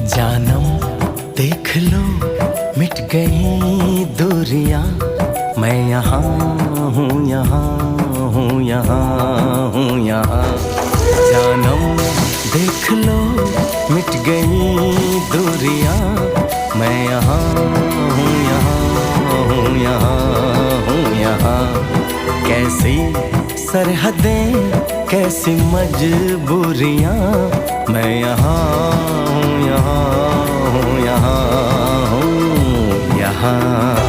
जानम देख लो मिट गई दूरियां, मैं यहाँ हूँ, यहाँ हूँ, यहाँ हूँ, यहाँ। जानम देख लो मिट गई दूरियां, मैं यहाँ हूँ, यहाँ हूँ, यहाँ हूँ, यहाँ। कैसी सरहदें कैसी मजबूरियां, मैं यहाँ हूँ, यहाँ हूँ, यहाँ हूँ, यहाँ।